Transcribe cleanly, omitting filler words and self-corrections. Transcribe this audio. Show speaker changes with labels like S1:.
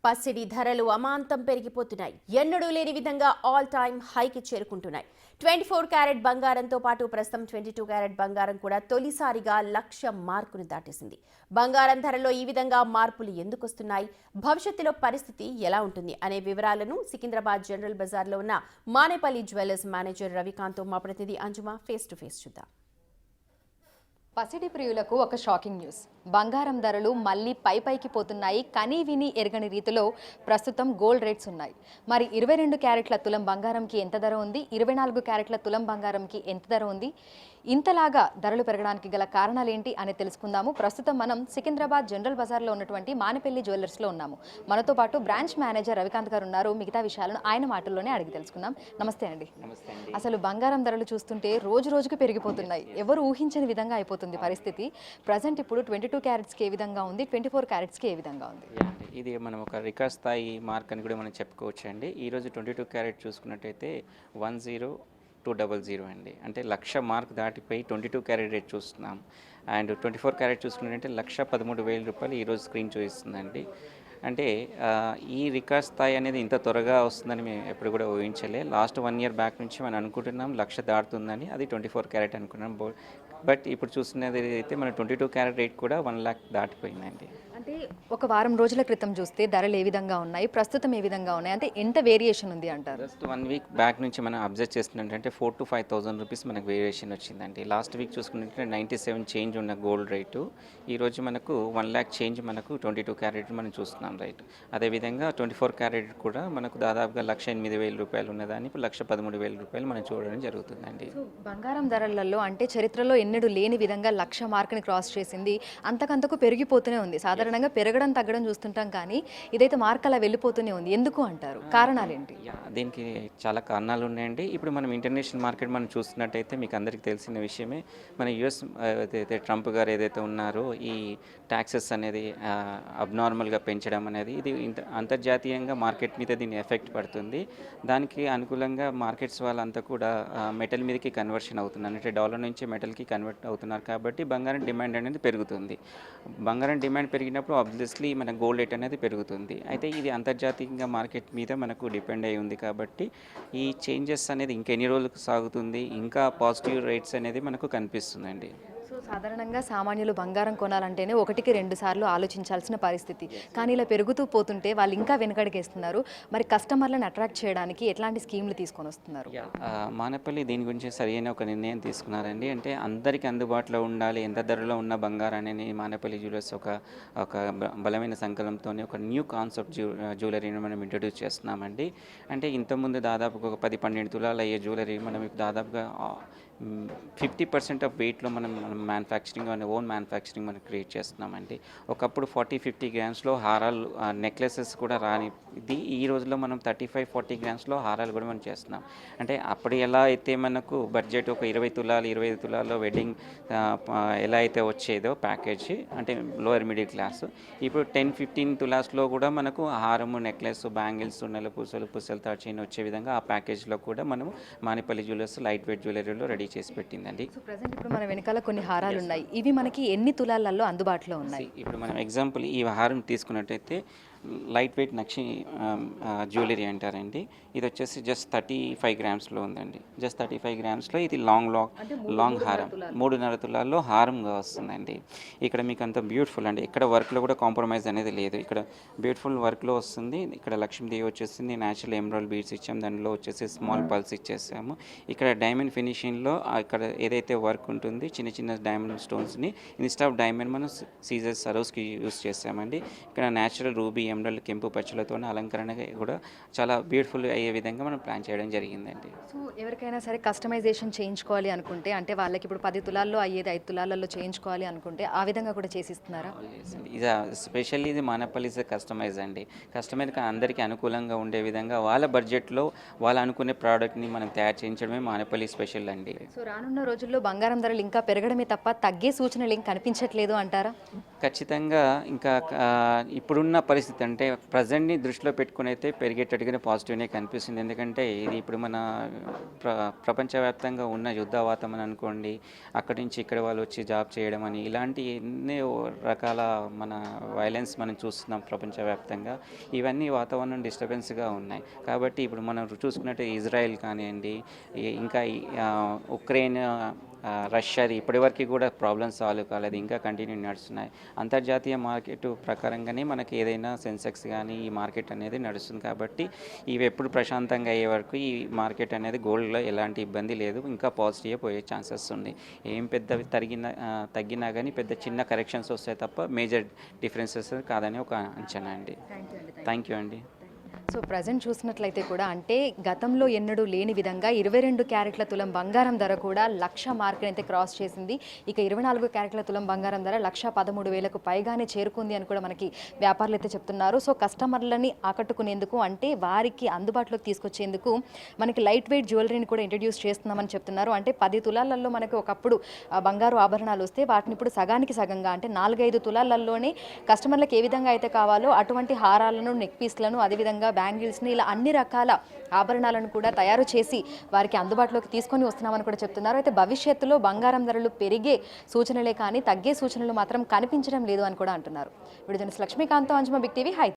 S1: పసిడి ధరలు అమాంతం పెరిగిపోతున్నాయి. ఎన్నడూ లేని విధంగా ఆల్ టైమ్ హైకి చేరుకుంటున్నాయి. 24 క్యారెట్ బంగారంతో పాటు ప్రస్తుతం 22 క్యారెట్ బంగారం కూడా తొలిసారిగా 1,00,000 మార్కును దాటేసింది. బంగారం ధరలో ఈ విధంగా మార్పులు ఎందుకు వస్తున్నాయి, భవిష్యత్తులో పరిస్థితి ఎలా ఉంటుంది అనే వివరాలను సికింద్రాబాద్ జనరల్ బజార్లో ఉన్న మానేపల్లి జ్యువెలర్స్ మేనేజర్ రవికాంత్తో మా ప్రతినిధి అంజుమా ఫేస్ టు ఫేస్ చూద్దాం.
S2: పసిడి ప్రియులకు ఒక షాకింగ్ న్యూస్. బంగారం ధరలు మళ్ళీ పైకి పోతున్నాయి. కనీ విని ఎరగని రీతిలో ప్రస్తుతం గోల్డ్ రేట్స్ ఉన్నాయి. మరి 22 క్యారెట్ల తులం బంగారంకి ఎంత ధర ఉంది, 24 క్యారెట్ల తులం బంగారంకి ఎంత ధర ఉంది, ఇంతలాగా ధరలు పెరగడానికి గల కారణాలు ఏంటి అని తెలుసుకుందాము. ప్రస్తుతం మనం సికింద్రాబాద్ జనరల్ బజార్లో ఉన్నటువంటి మానేపల్లి జ్యువెలర్స్లో ఉన్నాము. మనతో పాటు బ్రాంచ్ మేనేజర్ రవికాంత్ గారు ఉన్నారు. మిగతా విషయాలను ఆయన మాటల్లోనే అడిగి తెలుసుకుందాం. నమస్తే అండి. అసలు బంగారం ధరలు చూస్తుంటే రోజు రోజుకి పెరిగిపోతున్నాయి. ఎవరు ఊహించని విధంగా అయిపోతుంది పరిస్థితి. ప్రజెంట్ ఇప్పుడు 22 క్యారెట్స్కి ఏ విధంగా ఉంది, 24 క్యారెట్స్కి ఏ విధంగా ఉంది?
S3: ఇది మనం ఒక రికార్డ్ స్థాయి మార్క్ అని కూడా మనం చెప్పుకోవచ్చు అండి. ఈరోజు 22 క్యారెట్ చూసుకున్నట్టయితే 10200 అండి, అంటే 1,00,000 మార్క్ దాటిపోయి 22 క్యారెట్ రేట్ చూస్తున్నాం. అండ్ 24 క్యారెట్ చూసుకున్నట్టయితే 1,13,000 రూపాయలు ఈరోజు స్క్రీన్ చూపిస్తుందండి. అంటే ఈ రికార్డ్ స్థాయి అనేది ఇంత త్వరగా వస్తుందని మేము ఎప్పుడు కూడా ఊహించలే. లాస్ట్ 1 ఇయర్ బ్యాక్ నుంచి మనం అనుకుంటున్నాం 1,00,000 దాటుతుందని, అది 24 క్యారెట్ అనుకున్నాం. బట్ ఇప్పుడు చూస్తున్నది అయితే మన 22 క్యారెట్ రేట్ కూడా 1,00,000 దాటిపోయిందండి.
S2: అంటే ఒక వారం రోజుల క్రితం చూస్తే ధరలు ఏ విధంగా ఉన్నాయి, ప్రస్తుతం ఏ విధంగా ఉన్నాయి, అంటే ఎంత వేరియేషన్ ఉంది అంటారు?
S3: జస్ట్ 1 వీక్ బ్యాక్ నుంచి మనం అబ్జర్వ్ చేస్తున్నట్టంటే 4,000 to 5,000 రూపీస్ మనకు వేరియేషన్ వచ్చిందండి. లాస్ట్ వీక్ చూసుకున్నట్టే 97 చేంజ్ ఉన్న గోల్డ్ రేటు ఈరోజు మనకు 1,00,000 చేంజ్ మనకు 22 క్యారెట్ మనం చూస్తున్నాం రైట్. అదేవిధంగా 24 క్యారెట్ కూడా మనకు దాదాపుగా 1,08,000 రూపాయలు ఉన్నదాన్ని ఇప్పుడు 1,13,000 రూపాయలు మనం చూడడం జరుగుతుందండి.
S2: బంగారం ధరలలో అంటే చరిత్రలో ఎన్నడూ లేని విధంగా 1,00,000 మార్క్ని క్రాస్ చేసింది. అంతకంతకు పెరిగిపోతూనే ఉంది. సాధారణంగా పెరగడం తగ్గడం చూస్తుంటాం, కానీ ఇదైతే మార్క్ అలా వెళ్ళిపోతూనే ఉంది. ఎందుకు అంటారు? కారణాలు ఏంటి?
S3: దీనికి చాలా కారణాలు ఉన్నాయండి. ఇప్పుడు మనం ఇంటర్నేషనల్ మార్కెట్ మనం చూస్తున్నట్టయితే మీకు అందరికీ తెలిసిన విషయమే, మన యుఎస్ ఏదైతే ట్రంప్ గారు ఏదైతే ఉన్నారో ఈ ట్యాక్సెస్ అనేది అబ్నార్మల్గా పెంచడం అనేది ఇది అంతర్జాతీయంగా మార్కెట్ మీద దీని ఎఫెక్ట్ పడుతుంది. దానికి అనుకూలంగా మార్కెట్స్ వాళ్ళంతా కూడా మెటల్ మీదకి కన్వర్షన్ అవుతున్నారు, అంటే డాలర్ నుంచి మెటల్కి కన్వర్ట్ అవుతున్నారు. కాబట్టి బంగారం డిమాండ్ అనేది పెరుగుతుంది. బంగారం డిమాండ్ పెరిగినప్పుడు ఆబ్వియస్లీ మన గోల్డ్ రేట్ అనేది పెరుగుతుంది. అయితే ఇది అంతర్జాతీయంగా మార్కెట్ మీద మనకు డిపెండ్ అయి ఉంది. కాబట్టి ఈ చేంజెస్ అనేది ఇంకెన్ని రోజులకు సాగుతుంది, ఇంకా పాజిటివ్ రేట్స్ అనేది మనకు కనిపిస్తుందండి.
S2: సో సాధారణంగా సామాన్యులు బంగారం కొనాలంటేనే 1కి 2 సార్లు ఆలోచించాల్సిన పరిస్థితి. కానీ ఇలా పెరుగుతూ పోతుంటే వాళ్ళు ఇంకా వెనుకడిగేస్తున్నారు. మరి కస్టమర్లను అట్రాక్ట్ చేయడానికి ఎట్లాంటి స్కీమ్లు తీసుకొని వస్తున్నారు?
S3: మానేపల్లి దీని గురించి సరైన ఒక నిర్ణయం తీసుకున్నారండి. అంటే అందరికీ అందుబాటులో ఉండాలి, ఎంత ధరలో ఉన్న బంగారాన్ని మానేపల్లి జ్యువెలర్స్ ఒక బలమైన సంకల్పంతో ఒక న్యూ కాన్సెప్ట్ జ్యువెలరీని మనం ఇంట్రడ్యూస్ చేస్తున్నామండి. అంటే ఇంతకుముందు దాదాపుగా ఒక 10-12 తులాలు అయ్యే జ్యువెలరీ మనం దాదాపుగా 50% ఆఫ్ వెయిట్లో మనం మ్యానుఫ్యాక్చరింగ్ అండ్ ఓన్ మ్యానుఫ్యాక్చరింగ్ మనం క్రియేట్ చేస్తున్నామండి. ఒకప్పుడు 40-50 గ్రామ్స్లో హారాలు, నెక్లెసెస్ కూడా రాని ఇది ఈ రోజుల్లో మనం 35-40 గ్రామ్స్లో హారాలు కూడా మనం చేస్తున్నాం. అంటే అప్పుడు ఎలా అయితే మనకు బడ్జెట్ ఒక 20 తులాలు 25 తులాల్లో వెడ్డింగ్ ఎలా అయితే వచ్చేదో ప్యాకేజ్, అంటే లోయర్ మిడిల్ క్లాస్, ఇప్పుడు 10-15 తులాస్లో కూడా మనకు హారము, నెక్లెస్, బ్యాంగిల్స్, నెల పూసలు, పుసలు తాడు చైన్ వచ్చే విధంగా ఆ ప్యాకేజ్లో కూడా మనము మానేపల్లి జ్యువెలర్స్ లైట్ వెయిట్ జ్యువెలరీలో రెడీ చేసి పెట్టిందండి.
S2: సో ప్రెజెంట్ ఇప్పుడు మన వెనకాల కొన్ని హారాలు ఉన్నాయి. ఇవి మనకి ఎన్ని తులాలలో అందుబాటులో ఉన్నాయి?
S3: ఇప్పుడు మనం ఎగ్జాంపుల్ ఈ హారం తీసుకున్నట్టయితే లైట్ వెయిట్ నక్షి జ్యువెలరీ అంటారండి. ఇది వచ్చేసి జస్ట్ 35 గ్రామ్స్లో ఉందండి. జస్ట్ 35 గ్రామ్స్లో ఇది లాంగ్ హారం 3.5 తులాల్లో హారంగా వస్తుందండి. ఇక్కడ మీకు అంత బ్యూటిఫుల్ అండి. ఇక్కడ వర్క్లో కూడా కాంప్రమైజ్ అనేది లేదు. ఇక్కడ బ్యూటిఫుల్ వర్క్లో వస్తుంది. ఇక్కడ లక్ష్మీదేవి వచ్చేసింది, న్యాచురల్ ఎమరాల్డ్ బీడ్స్ ఇచ్చాము, దానిలో వచ్చేసి స్మాల్ పల్స్ ఇచ్చేసాము. ఇక్కడ డైమండ్ ఫినిషింగ్లో ఇక్కడ ఏదైతే వర్క్ ఉంటుంది చిన్న చిన్న డైమండ్ స్టోన్స్ని ఇన్స్టెడ్ ఆఫ్ డైమండ్ మనం సీజర్ సరోస్కి యూస్ చేసామండి. ఇక్కడ న్యాచురల్ రూబీ, ఎమరాల్డ్, కెంపు పచ్చలతో అలంకరణ కూడా చాలా బ్యూటిఫుల్ అయ్యే విధంగా మనం ప్లాన్ చేయడం జరిగిందండి.
S2: సో ఎవరికైనా సరే కస్టమైజేషన్ చేయించుకోవాలి అనుకుంటే, అంటే వాళ్ళకి ఇప్పుడు 10 తులాల్లో అయ్యేది 5 తులాలలో చేయించుకోవాలి అనుకుంటే ఆ విధంగా కూడా చేసిస్తున్నారా?
S3: ఇది స్పెషల్లీ ఇది మానేపల్లి కస్టమైజ్ అండి. కస్టమైజ్ అందరికీ అనుకూలంగా ఉండే విధంగా వాళ్ళ బడ్జెట్లో వాళ్ళు అనుకునే ప్రోడక్ట్ని మనం తయారు చేయించడమే మానేపల్లి స్పెషల్ అండి.
S2: సో రానున్న రోజుల్లో బంగారం ధరలు ఇంకా పెరగడమే తప్ప తగ్గే సూచనలు ఏం కనిపించట్లేదు అంటారా?
S3: ఖచ్చితంగా ఇంకా ఇప్పుడున్న పరిస్థితి అంటే ప్రజెంట్ని దృష్టిలో పెట్టుకుని అయితే పెరిగేటట్టుగానే పాజిటివ్నే కనిపిస్తుంది. ఎందుకంటే ఇది ఇప్పుడు మన ప్రపంచవ్యాప్తంగా ఉన్న యుద్ధ వాతావరణం అనుకోండి, అక్కడి నుంచి ఇక్కడ వాళ్ళు వచ్చి జాబ్ చేయడం అని ఇలాంటి ఎన్నో రకాల మన వైలెన్స్ మనం చూస్తున్నాం ప్రపంచవ్యాప్తంగా. ఇవన్నీ వాతావరణం డిస్టర్బెన్స్గా ఉన్నాయి. కాబట్టి ఇప్పుడు మనం చూసుకున్నట్టు ఇజ్రాయెల్ కానివ్వండి, ఇంకా ఉక్రెయిన్, రష్యాది ఇప్పటివరకు కూడా ప్రాబ్లమ్స్ సాల్వ్ కాలేదు, ఇంకా కంటిన్యూ నడుస్తున్నాయి. అంతర్జాతీయ మార్కెట్ ప్రకారంగానే మనకి ఏదైనా సెన్సెక్స్ కానీ ఈ మార్కెట్ అనేది నడుస్తుంది. కాబట్టి ఇవి ఎప్పుడు ప్రశాంతంగా అయ్యే వరకు ఈ మార్కెట్ అనేది గోల్డ్లో ఎలాంటి ఇబ్బంది లేదు, ఇంకా పాజిటివ్గా పోయే ఛాన్సెస్ ఉంది. ఏం పెద్ద తగ్గినా కానీ పెద్ద చిన్న కరెక్షన్స్ వస్తాయి తప్ప మేజర్ డిఫరెన్సెస్ కాదని ఒక అంచనా అండి. థ్యాంక్ యూ అండి.
S2: సో ప్రజెంట్ చూసినట్లయితే కూడా అంటే గతంలో ఎన్నడూ లేని విధంగా 22 క్యారెట్ల తులం బంగారం ధర కూడా 1,00,000 మార్కుని అయితే క్రాస్ చేసింది. ఇక 24 క్యారెట్ల తులం బంగారం ధర 1,13,000కు పైగానే చేరుకుంది అని కూడా మనకి వ్యాపారులు అయితే చెప్తున్నారు. సో కస్టమర్లని ఆకట్టుకునేందుకు అంటే వారికి అందుబాటులోకి తీసుకొచ్చేందుకు మనకి లైట్ వెయిట్ జ్యువెలరీని కూడా ఇంట్రడ్యూస్ చేస్తున్నామని చెప్తున్నారు. అంటే 10 తులాలలో మనకి ఒకప్పుడు బంగారు ఆభరణాలు వస్తే వాటిని ఇప్పుడు సగానికి సగంగా అంటే 4-5 తులాలలోనే కస్టమర్లకు ఏ విధంగా అయితే కావాలో అటువంటి హారాలను, నెక్ పీస్లను, అదేవిధంగా బ్యాంగిల్స్ని ఇలా అన్ని రకాల ఆభరణాలను కూడా తయారు చేసి వారికి అందుబాటులోకి తీసుకొని వస్తున్నామని కూడా చెప్తున్నారు. అయితే భవిష్యత్తులో బంగారం ధరలు పెరిగే సూచనలే కానీ తగ్గే సూచనలు మాత్రం కనిపించడం లేదు అని కూడా అంటున్నారు. Video journalist Lakshmikanth, Anjuma, big TV, Hyderabad.